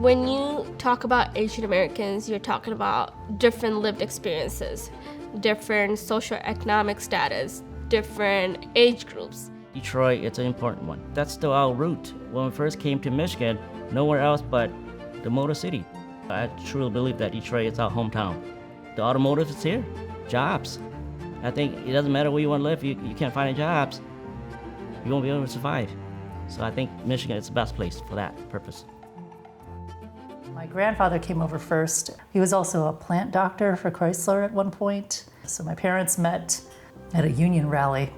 When you talk about Asian Americans, you're talking about different lived experiences, different socioeconomic status, different age groups. Detroit, it's an important one. That's still our root. When we first came to Michigan, nowhere else but the Motor City. I truly believe that Detroit is our hometown. The automotive is here, jobs. I think it doesn't matter where you want to live, you can't find any jobs, you won't be able to survive. So I think Michigan is the best place for that purpose. My grandfather came over first. He was also a plant doctor for Chrysler at one point. So my parents met at a union rally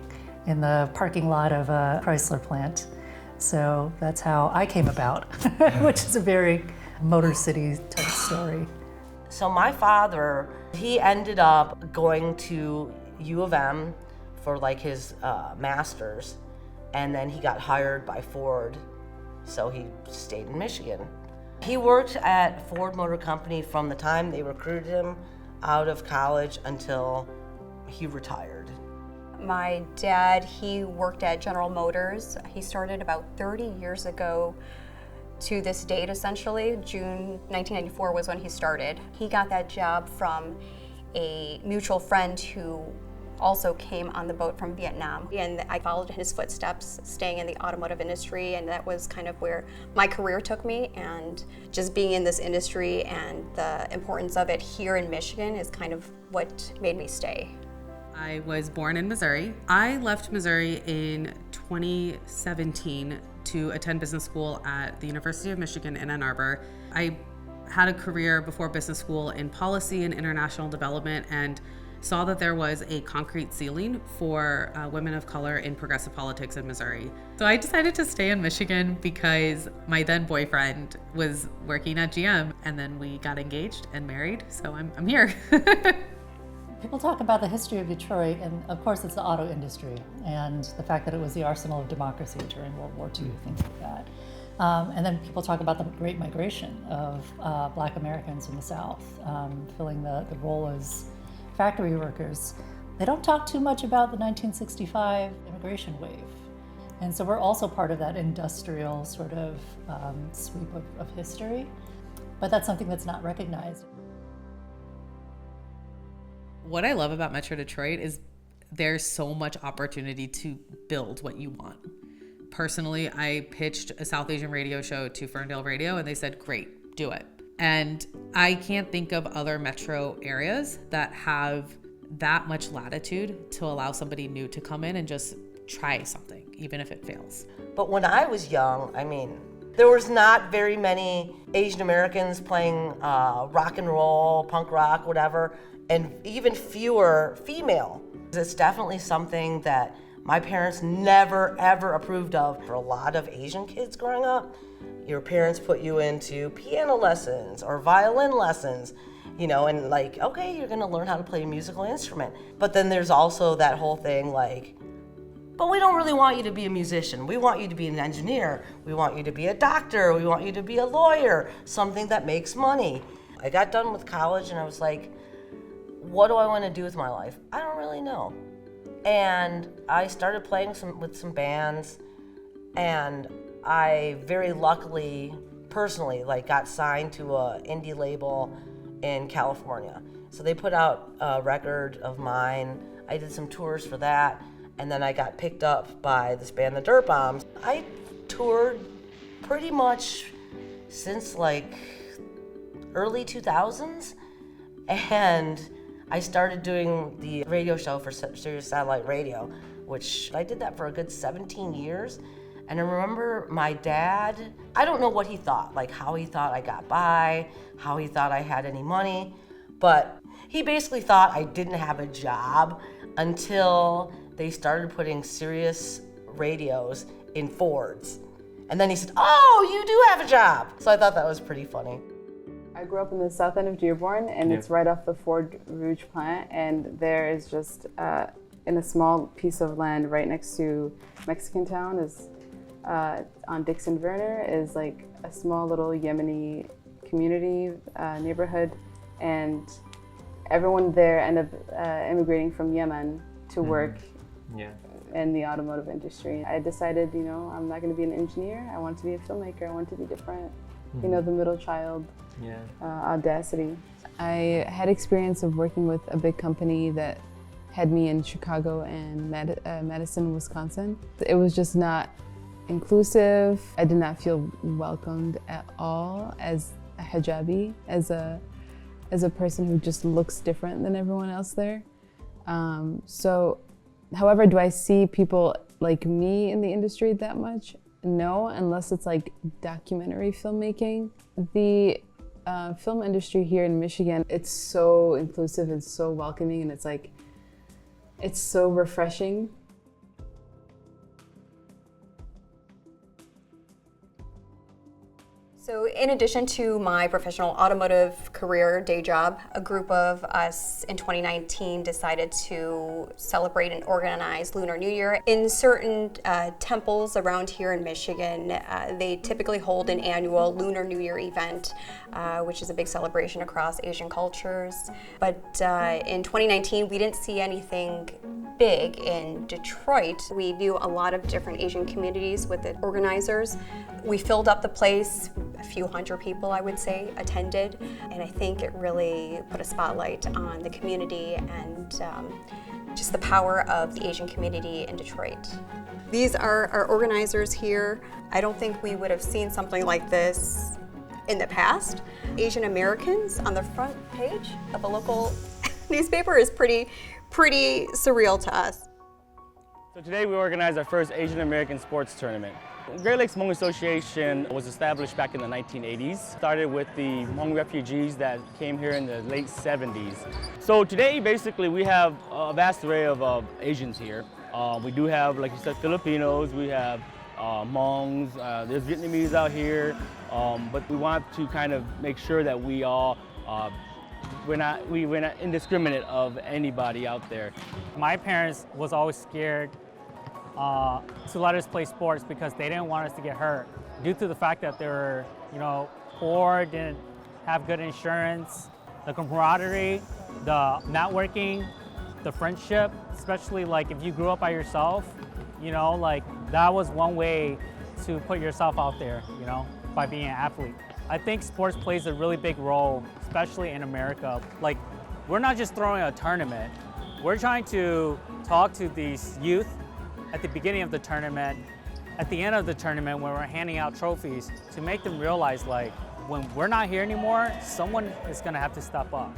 in the parking lot of a Chrysler plant. So that's how I came about, which is a very Motor City type story. So my father, he ended up going to U of M for like his master's, and then he got hired by Ford, so he stayed in Michigan. He worked at Ford Motor Company from the time they recruited him out of college until he retired. My dad, he worked at General Motors. He started about 30 years ago to this date, essentially. June 1994 was when he started. He got that job from a mutual friend who also came on the boat from Vietnam. And I followed in his footsteps, staying in the automotive industry, and that was kind of where my career took me. And just being in this industry and the importance of it here in Michigan is kind of what made me stay. I was born in Missouri. I left Missouri in 2017 to attend business school at the University of Michigan in Ann Arbor. I had a career before business school in policy and international development, and saw that there was a concrete ceiling for women of color in progressive politics in Missouri. So I decided to stay in Michigan because my then boyfriend was working at GM, and then we got engaged and married, so I'm here. People talk about the history of Detroit, and of course it's the auto industry and the fact that it was the arsenal of democracy during World War II, things like that. And then people talk about the Great Migration of Black Americans in the South, filling the role as factory workers. They don't talk too much about the 1965 immigration wave. And so we're also part of that industrial sort of sweep of history, but that's something that's not recognized. What I love about Metro Detroit is there's so much opportunity to build what you want. Personally, I pitched a South Asian radio show to Ferndale Radio, and they said, great, do it. And I can't think of other metro areas that have that much latitude to allow somebody new to come in and just try something, even if it fails. But when I was young, I mean, there was not very many Asian Americans playing rock and roll, punk rock, whatever, and even fewer female. It's definitely something that my parents never, ever approved of. For a lot of Asian kids growing up, your parents put you into piano lessons or violin lessons, you know, and like, okay, you're gonna learn how to play a musical instrument. But then there's also that whole thing like, but we don't really want you to be a musician. We want you to be an engineer. We want you to be a doctor. We want you to be a lawyer, something that makes money. I got done with college and I was like, what do I want to do with my life? I don't really know. And I started playing with some bands, and I very luckily, personally, got signed to a indie label in California. So they put out a record of mine. I did some tours for that, and then I got picked up by this band, the Dirt Bombs. I toured pretty much since early 2000s, and I started doing the radio show for Sirius Satellite Radio, which I did that for a good 17 years. And I remember my dad, I don't know what he thought, how he thought I got by, how he thought I had any money, but he basically thought I didn't have a job until they started putting Sirius radios in Fords. And then he said, oh, you do have a job. So I thought that was pretty funny. I grew up in the south end of Dearborn, and it's right off the Ford Rouge plant, and there is just, in a small piece of land right next to Mexican Town, is on Dixon Verner, is a small little Yemeni community neighborhood, and everyone there ended up immigrating from Yemen to work in the automotive industry. I decided, I'm not going to be an engineer. I want to be a filmmaker. I want to be different. you know, the middle child audacity. I had experience of working with a big company that had me in Chicago and Madison, Wisconsin. It was just not inclusive. I did not feel welcomed at all as a hijabi, as a person who just looks different than everyone else there. So, however, do I see people like me in the industry that much? No, unless it's like documentary filmmaking. The film industry here in Michigan, it's so inclusive and so welcoming, and it's so refreshing. So in addition to my professional automotive career day job, a group of us in 2019 decided to celebrate and organize Lunar New Year. In certain temples around here in Michigan, they typically hold an annual Lunar New Year event, which is a big celebration across Asian cultures. But in 2019, we didn't see anything big in Detroit. We knew a lot of different Asian communities with the organizers. We filled up the place. A few hundred people, I would say, attended, and I think it really put a spotlight on the community and just the power of the Asian community in Detroit. These are our organizers here. I don't think we would have seen something like this in the past. Asian Americans on the front page of a local newspaper is pretty surreal to us. So today we organized our first Asian American sports tournament. The Great Lakes Hmong Association was established back in the 1980s. Started with the Hmong refugees that came here in the late 70s. So today, basically, we have a vast array of Asians here. We do have, like you said, Filipinos, we have Hmongs, there's Vietnamese out here, but we want to kind of make sure that we all we're not indiscriminate of anybody out there. My parents was always scared to let us play sports because they didn't want us to get hurt due to the fact that they were, you know, poor, didn't have good insurance. The camaraderie, the networking, the friendship, especially like if you grew up by yourself, you know, like that was one way to put yourself out there, you know, by being an athlete. I think sports plays a really big role, especially in America. Like, we're not just throwing a tournament. We're trying to talk to these youth at the beginning of the tournament, at the end of the tournament when we're handing out trophies, to make them realize, like, when we're not here anymore, someone is gonna have to step up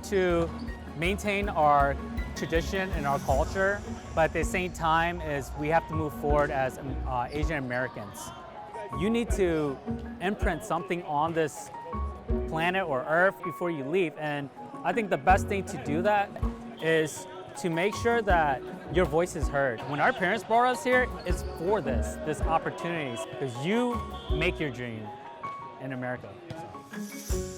to maintain our tradition and our culture, but at the same time is we have to move forward as Asian Americans. You need to imprint something on this planet or Earth before you leave, and I think the best thing to do that is to make sure that your voice is heard. When our parents brought us here, it's for this opportunities, because you make your dream in America. So.